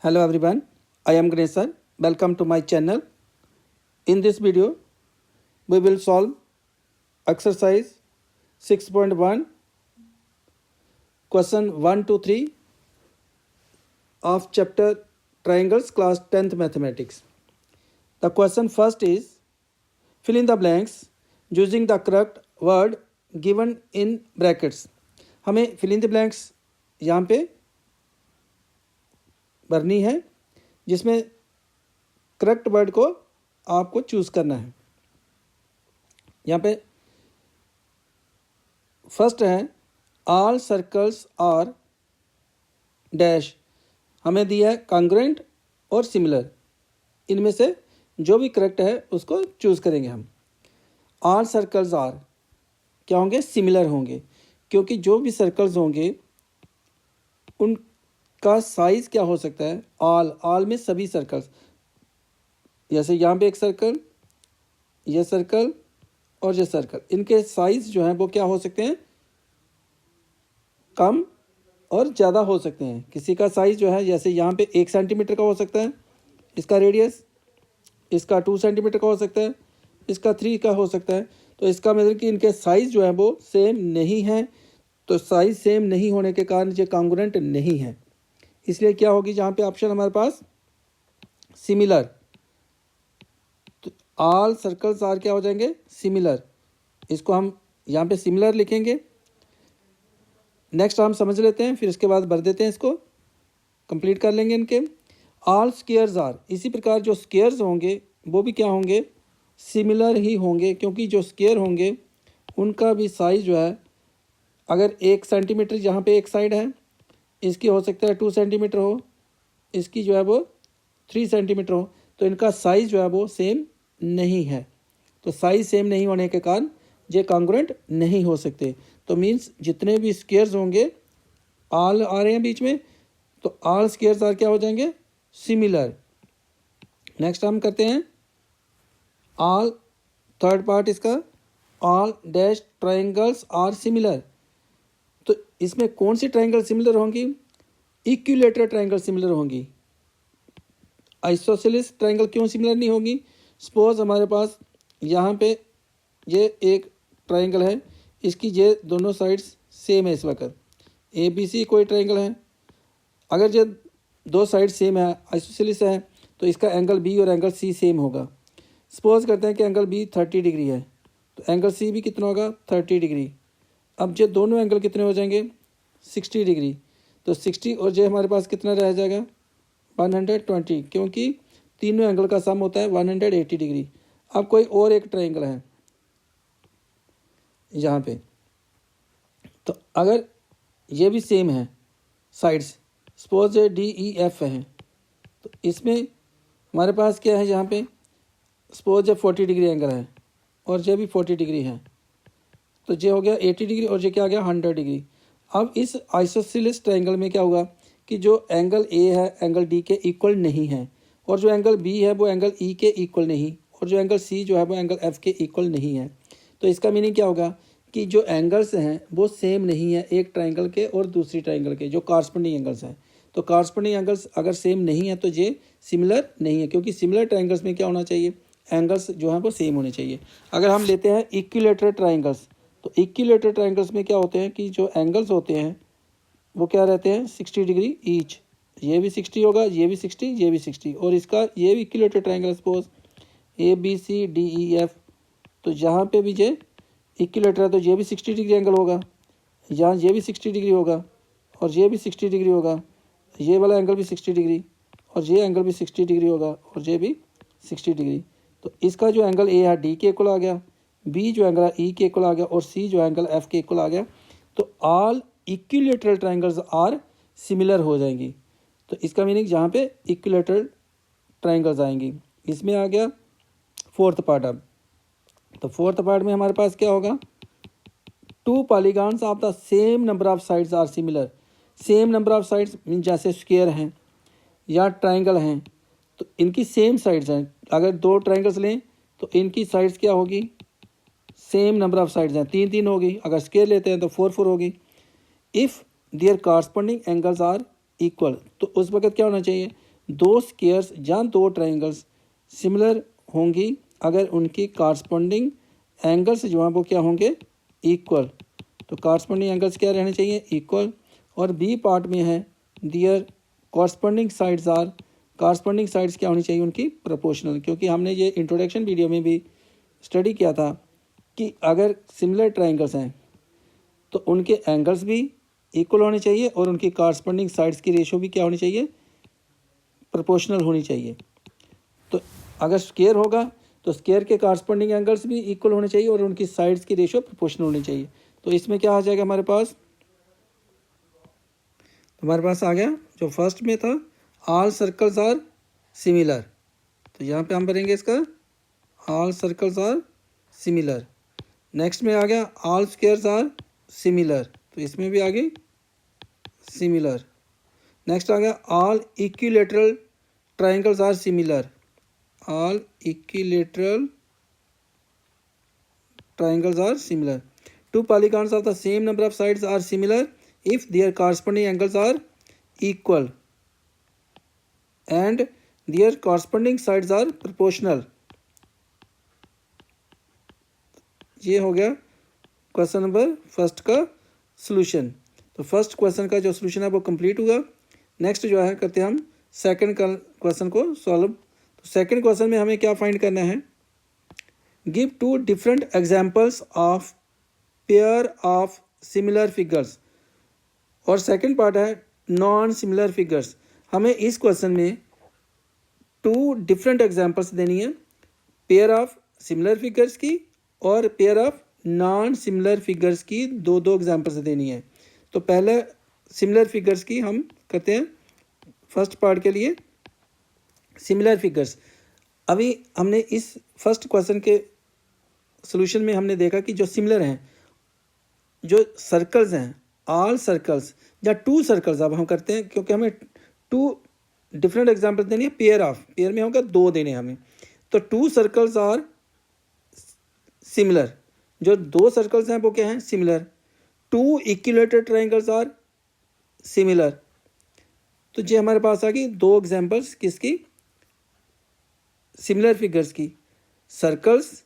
Hello everyone, I am Ganesh sir. Welcome to my channel. In this video, we will solve exercise 6.1, question 1 to 3 of chapter Triangles, class 10th Mathematics. The question first is, fill in the blanks using the correct word given in brackets. हमें fill in the blanks यहाँ पे भरनी है, जिसमें correct word को आपको choose करना है। यहाँ पे फर्स्ट है ऑल सर्कल्स आर डैश, हमें दिया है कॉन्ग्रुएंट और सिमिलर। इनमें से जो भी करेक्ट है उसको चूज करेंगे हम। ऑल सर्कल्स आर क्या होंगे? सिमिलर होंगे, क्योंकि जो भी सर्कल्स होंगे उनका साइज क्या हो सकता है? ऑल में सभी सर्कल्स, जैसे यहाँ पे एक सर्कल, ये सर्कल और ये सर्कल, इनके साइज जो हैं वो क्या हो सकते हैं? कम और ज़्यादा हो सकते हैं। किसी का साइज जो है, जैसे यहाँ पे 1 सेंटीमीटर का हो सकता है इसका रेडियस, इसका 2 सेंटीमीटर का हो सकता है, इसका 3 का हो सकता है। तो इसका मतलब कि इनके साइज जो है वो सेम नहीं है। तो साइज सेम नहीं होने के कारण ये कॉन्ग्रुएंट नहीं है। इसलिए क्या होगी जहाँ पे ऑप्शन हमारे पास सिमिलर। तो ऑल सर्कल्स आर क्या हो जाएंगे? सिमिलर। इसको हम यहाँ पे सिमिलर लिखेंगे। नेक्स्ट हम समझ लेते हैं, फिर इसके बाद भर देते हैं, इसको कंप्लीट कर लेंगे इनके। ऑल स्क्वायर्स आर, इसी प्रकार जो स्क्वायर्स होंगे वो भी क्या होंगे? सिमिलर ही होंगे, क्योंकि जो स्क्वायर होंगे उनका भी साइज जो है, अगर 1 सेंटीमीटर यहाँ पे एक साइड है, इसकी हो सकता है 2 सेंटीमीटर हो, इसकी जो है वो 3 सेंटीमीटर हो, तो इनका साइज जो है वो सेम नहीं है। तो साइज सेम नहीं होने के कारण ये कॉन्ग्रुएंट नहीं हो सकते। तो मीन्स जितने भी स्क्वायर्स होंगे, ऑल आ रहे हैं बीच में, तो ऑल स्क्वायर्स आर क्या हो जाएंगे? सिमिलर। नेक्स्ट हम करते हैं ऑल, थर्ड पार्ट इसका, all dash triangles are similar. तो इसमें कौन सी ट्रायंगल सिमिलर होंगी? इक्विलेटरल ट्रायंगल सिमिलर होंगी। आइसोसेलेस ट्रायंगल क्यों सिमिलर नहीं होगी? सपोज हमारे पास यहाँ पे ये एक ट्रायंगल है, इसकी ये दोनों साइड्स सेम है। इस वक्त ABC कोई ट्रायंगल है, अगर ये दो साइड सेम है, आइसोसेलेस है, तो इसका एंगल B और एंगल C सेम होगा। सपोज करते हैं कि एंगल B 30 डिग्री है, तो एंगल C भी कितना होगा? 30 डिग्री। अब ये दोनों एंगल कितने हो जाएंगे? 60 डिग्री। तो 60 और ये हमारे पास कितना रह जाएगा? 120, क्योंकि तीनों एंगल का सम होता है 180 डिग्री। अब कोई और एक ट्रायंगल है यहाँ पे, तो अगर ये भी सेम है साइड्स, सपोज DEF है, तो इसमें हमारे पास क्या है? यहाँ पे सपोज 40 डिग्री एंगल है और ये भी 40 डिग्री है, तो ये हो गया 80 डिग्री और ये क्या आ गया? 100 डिग्री। अब इस आइसोसेलेस ट्रायंगल में क्या होगा कि जो एंगल A है एंगल D के इक्वल नहीं है, और जो एंगल B है वो एंगल E के इक्वल नहीं, और जो एंगल C जो है वो एंगल F के इक्वल नहीं है। तो इसका मीनिंग क्या होगा कि जो एंगल्स हैं वो सेम नहीं है एक ट्रायंगल के और दूसरी ट्रायंगल के, जो कॉरस्पॉन्डिंग एंगल्स हैं। तो कॉरस्पॉन्डिंग एंगल्स अगर सेम नहीं है तो ये सिमिलर नहीं है, क्योंकि सिमिलर ट्रायंगल्स में क्या होना चाहिए? एंगल्स जो हैं वो सेम होने चाहिए। अगर हम लेते हैं इक्विलेटरल ट्रायंगल्स, तो इक्विलेटरल ट्रायंगल्स में क्या होते हैं कि जो एंगल्स होते हैं वो क्या रहते हैं? 60 डिग्री ईच। ये भी 60 होगा, ये भी 60, ये भी 60, और इसका ये भी इक्विलेटरल ट्रायंगल सपोज ABCDEF, तो यहाँ पे भी ये इक्विलेटरल है, तो ये भी 60 डिग्री एंगल होगा, यहाँ ये भी 60 डिग्री होगा, और ये भी 60 डिग्री होगा, ये वाला एंगल भी 60 डिग्री, और ये एंगल भी 60 डिग्री होगा, और ये भी 60 डिग्री। तो इसका जो एंगल A है D के इक्वल आ गया, B जो एंगल है E के इक्वल आ गया, और C जो एंगल F के इक्वल आ गया। तो all equilateral triangles are similar हो जाएंगी। तो इसका मीनिंग यहाँ पे इक्विलेटरल ट्रायंगल्स आएंगी। इसमें आ गया फोर्थ पार्ट। अब तो फोर्थ पार्ट में हमारे पास क्या होगा? 2 polygons of the same number of sides are similar. Same number of sides mean जैसे स्क्वायर हैं या ट्रायंगल हैं, तो इनकी सेम साइड्स हैं। अगर 2 ट्रायंगल्स लें तो इनकी साइड्स क्या होगी? सेम नंबर ऑफ साइड्स हैं, 3 होगी। अगर स्क्वायर लेते हैं तो 4 होगी। If their corresponding angles are equal, तो उस वक्त क्या होना चाहिए? दो स्क्वायर्स या दो ट्राइंगल्स सिमिलर होंगी अगर उनकी कॉरस्पॉन्डिंग एंगल्स जो हैं वो क्या होंगे, इक्वल। तो कॉरस्पॉन्डिंग एंगल्स क्या रहने चाहिए, इक्वल। और बी पार्ट में है there corresponding sides are, corresponding sides क्या होनी चाहिए उनकी, प्रोपोर्शनल। क्योंकि हमने ये इंट्रोडक्शन वीडियो में भी स्टडी किया था कि अगर सिमिलर ट्राइंगल्स हैं तो उनके एंगल्स भी इक्वल होने चाहिए और उनकी कॉरस्पॉन्डिंग साइड्स की रेशो भी क्या होनी चाहिए, प्रोपोर्शनल होनी चाहिए। तो अगर स्क्वायर होगा तो स्क्वायर के कॉरस्पॉन्डिंग एंगल्स भी इक्वल होने चाहिए और उनकी साइड्स की रेशो प्रोपोर्शनल होनी चाहिए। तो इसमें क्या आ जाएगा हमारे पास, हमारे पास आ गया जो फर्स्ट में था, ऑल सर्कल्स आर सिमिलर। तो यहाँ पे हम भरेंगे इसका all circles are similar. Next में आ गया ऑल स्क्वायर्स आर सिमिलर, तो इसमें भी आ गई सिमिलर। नेक्स्ट आ गया all equilateral triangles are similar, all equilateral triangles are similar. Two polygons of the same number of sides are similar if their corresponding angles are equal and their corresponding sides are proportional. ये हो गया question number first का solution. तो first question का जो solution है वो complete हुआ। नेक्स्ट जो है करते हैं हम सेकंड क्वेश्चन को सॉल्व। तो सेकंड क्वेश्चन में हमें क्या फाइंड करना है, give two different examples of pair of similar figures. और सेकंड पार्ट है नॉन सिमिलर फिगर्स। हमें इस क्वेश्चन में टू डिफरेंट एग्जाम्पल्स देनी है, पेयर ऑफ सिमिलर फिगर्स की और pair of non similar figures की, दो दो एग्जाम्पल्स देनी है। तो पहले सिमिलर फिगर्स की हम करते हैं फर्स्ट पार्ट के लिए सिमिलर फिगर्स। अभी हमने इस फर्स्ट क्वेश्चन के सॉल्यूशन में हमने देखा कि जो सिमिलर हैं, जो सर्कल्स हैं, ऑल सर्कल्स या टू सर्कल्स अब हम करते हैं, क्योंकि हमें टू डिफरेंट एग्जांपल्स देनी है। पेयर ऑफ, पेयर में होगा दो देने हमें। तो टू सर्कल्स आर सिमिलर, जो दो सर्कल्स हैं वो क्या हैं, similar. Two equilateral triangles are similar. तो ये हमारे पास आ गई दो एग्जांपल्स किसकी, सिमिलर फिगर्स की। सर्कल्स,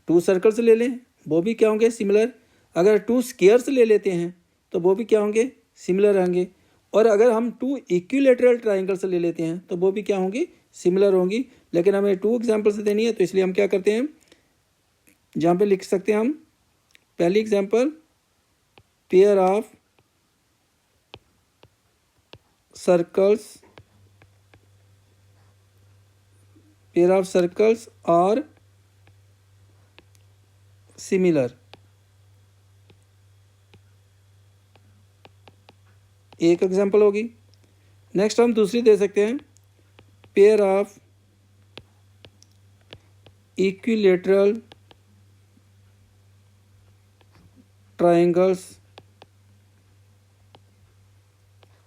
टू सर्कल्स ले लें वो भी क्या होंगे, सिमिलर। अगर टू स्क्वायर्स ले लेते हैं तो वो भी क्या होंगे, सिमिलर होंगे। और अगर हम टू इक्विलेटरल ट्राइंगल्स ले लेते हैं तो वो भी क्या होंगी, सिमिलर होंगी। लेकिन हमें टू एग्जांपल्स देनी है तो इसलिए हम क्या करते हैं, जहाँ पे लिख सकते हैं हम पहली example, pair of circles, pair of circles are similar, एक एग्जांपल होगी। नेक्स्ट हम दूसरी दे सकते हैं, pair of equilateral triangles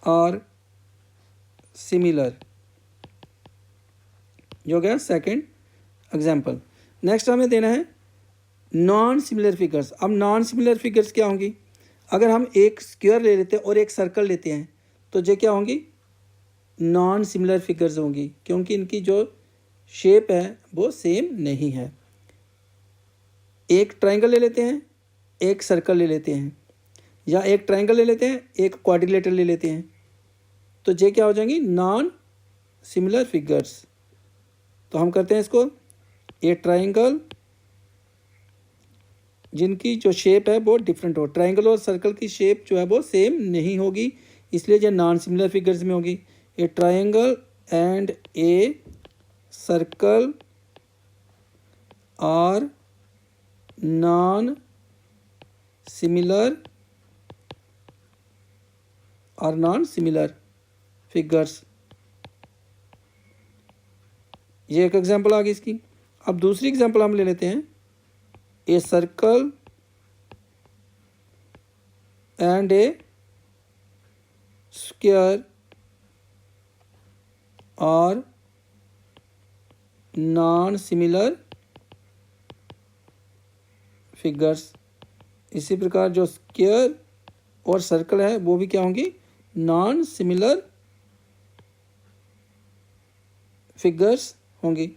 are similar, जो गया सेकंड एग्जांपल। नेक्स्ट हमें देना है नॉन सिमिलर फिगर्स। अब नॉन सिमिलर फिगर्स क्या होंगी, अगर हम एक स्क्वायर ले लेते हैं और एक सर्कल लेते हैं तो ये क्या होंगी, नॉन सिमिलर फिगर्स होंगी, क्योंकि इनकी जो शेप है वो सेम नहीं है। एक ट्राइंगल ले लेते हैं, एक सर्कल ले लेते हैं, या एक ट्राइंगल ले लेते हैं, एक क्वाड्रिलेटर ले लेते हैं, तो ये क्या हो जाएंगी, नॉन सिमिलर फिगर्स। तो हम करते हैं इसको, ए ट्राइंगल जिनकी जो शेप है वो डिफरेंट हो, ट्राइंगल और सर्कल की शेप जो है वो सेम नहीं होगी, इसलिए ये नॉन सिमिलर फिगर्स में होगी। A triangle and a circle are non similar figures. ये एक एग्जांपल आ गई इसकी। अब दूसरी एग्जांपल हम ले लेते हैं, a circle and a square are non similar figures. इसी प्रकार जो स्क्वायर और सर्कल है वो भी क्या होंगी, नॉन सिमिलर फिगर्स होंगी।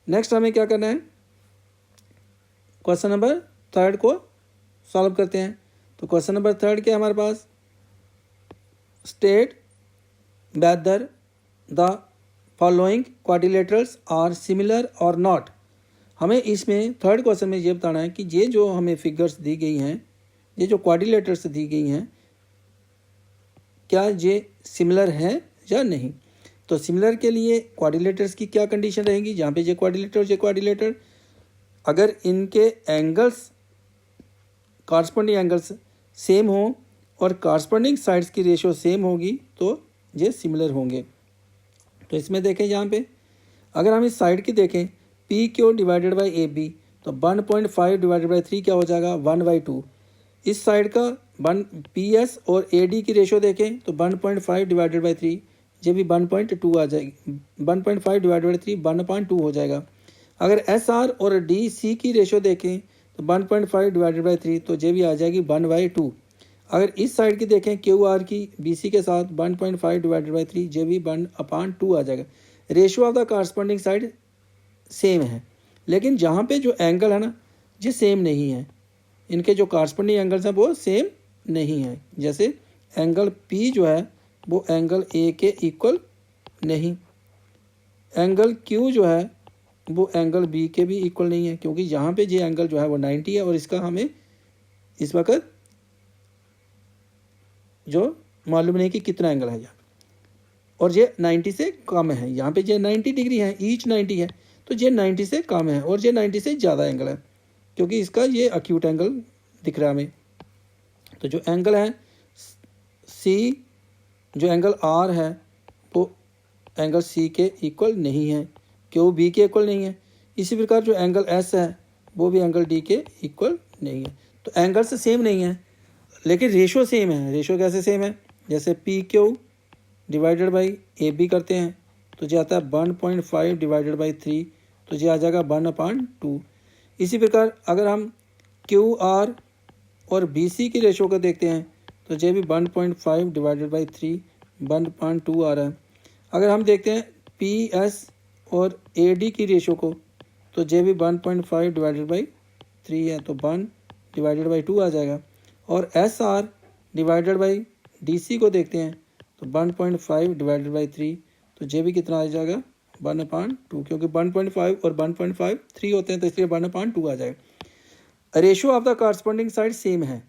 नेक्स्ट हमें क्या करना है, क्वेश्चन नंबर 3 को सॉल्व करते हैं। तो क्वेश्चन नंबर 3 क्या है हमारे पास, state whether the following quadrilaterals are similar और नॉट। हमें इसमें 3rd क्वेश्चन में ये बताना है कि ये जो हमें फिगर्स दी गई हैं, ये जो क्वाड्रिलेटर्स दी गई हैं, क्या ये सिमिलर है या नहीं। तो सिमिलर के लिए क्वाड्रिलेटर्स की क्या कंडीशन रहेगी, जहाँ पे ये क्वाड्रिलेटर अगर इनके एंगल्स कॉरस्पॉन्डिंग एंगल्स सेम हो और कॉरस्पॉन्डिंग साइड्स की रेशियो सेम होगी तो ये सिमिलर होंगे। तो इसमें देखें, यहाँ पे अगर हम इस साइड की देखें P Q divided by A B, तो 1.5 डिवाइडेड बाई 3 क्या हो जाएगा, 1/2। इस साइड का 1 पी एस और ए डी की रेशियो देखें तो 1.5 डिवाइडेड बाई 3, ये भी 1.2 आ जाएगी, 1.5 डिवाइडेड बाई 3 1/2 हो जाएगा। अगर एस आर और डी सी की रेशियो देखें तो 1.5 डिवाइडेड बाई 3, तो ये भी आ जाएगी 1/2। अगर इस साइड की देखें क्यू आर की बी सी के साथ 1.5 डिवाइडेड बाई 3, ये भी 1/2 आ जाएगा। Ratio of the corresponding side same है, लेकिन जहाँ पे जो एंगल है ना, ये सेम नहीं है, इनके जो कॉरस्पॉन्डिंग एंगल्स हैं वो सेम नहीं है। जैसे एंगल पी जो है वो एंगल ए के इक्वल नहीं, एंगल क्यू जो है वो एंगल बी के भी इक्वल नहीं है, क्योंकि यहाँ पे ये एंगल जो है वो 90 है और इसका हमें इस वक्त जो मालूम नहीं कि कितना एंगल है यहाँ, और ये 90 से कम है। यहाँ पे ये 90 डिग्री है, ईच 90 है, तो ये 90 से कम है और ये 90 से ज़्यादा एंगल है, क्योंकि इसका ये एक्यूट एंगल दिख रहा है हमें। तो जो एंगल है सी, जो एंगल आर है वो एंगल सी के इक्वल नहीं है, क्यू बी के इक्वल नहीं है। इसी प्रकार जो एंगल एस है वो भी एंगल डी के इक्वल नहीं है। तो एंगल्स सेम नहीं है, लेकिन रेशो सेम है। रेशो कैसे सेम है, जैसे P Q divided by A B करते हैं तो जो आता है 1.5 डिवाइडेड बाई 3, तो ये आ जाएगा 1/2। इसी प्रकार अगर हम क्यू आर और बी सी की रेशो को देखते हैं तो ये भी 1.5 डिवाइडेड बाई 3 1/2 आ रहा है। अगर हम देखते हैं पी एस और ए डी की रेशो को तो ये भी 1.5 डिवाइडेड बाई 3 है, तो 1 डिवाइडेड बाई 2 आ जाएगा। और S R divided by D C को देखते हैं तो 1.5 डिवाइडेड बाई 3, तो ये भी कितना आ जाएगा 1/2, क्योंकि 1.5 और 1.5 3 होते हैं तो इसलिए 1/2 आ जाएगा। Ratio of the corresponding side same है,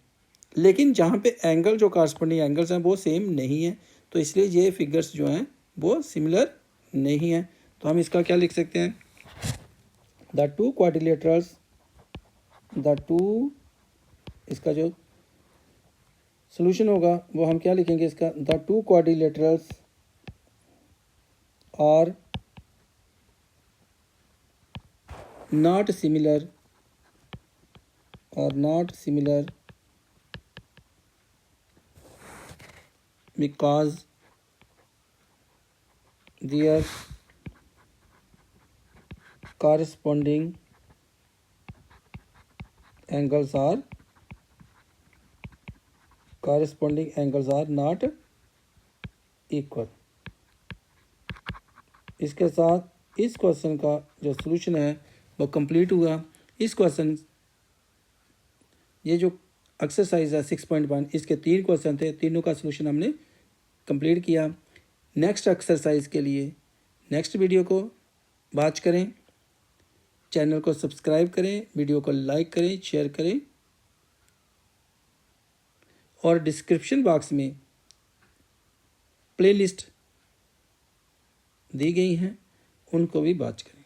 लेकिन जहाँ पे एंगल जो कॉरस्पॉन्डिंग एंगल्स हैं वो सेम नहीं है, तो इसलिए ये फिगर्स जो हैं वो सिमिलर नहीं है। तो हम इसका क्या लिख सकते हैं, द टू क्वाड्रिलेटरल्स, इसका जो सोल्यूशन होगा वो हम क्या लिखेंगे इसका, the two quadrilaterals are not similar because their corresponding angles are not equal। इसके साथ इस क्वेश्चन का जो सलूशन है वो कंप्लीट हुआ। इस क्वेश्चन, ये जो एक्सरसाइज है 6.1, इसके 3 क्वेश्चन थे, तीनों का सलूशन हमने कंप्लीट किया। नेक्स्ट एक्सरसाइज के लिए नेक्स्ट वीडियो को वॉच करें, चैनल को सब्सक्राइब करें, वीडियो को लाइक करें, शेयर करें, और डिस्क्रिप्शन बॉक्स में प्लेलिस्ट दी गई हैं उनको भी वॉच करें।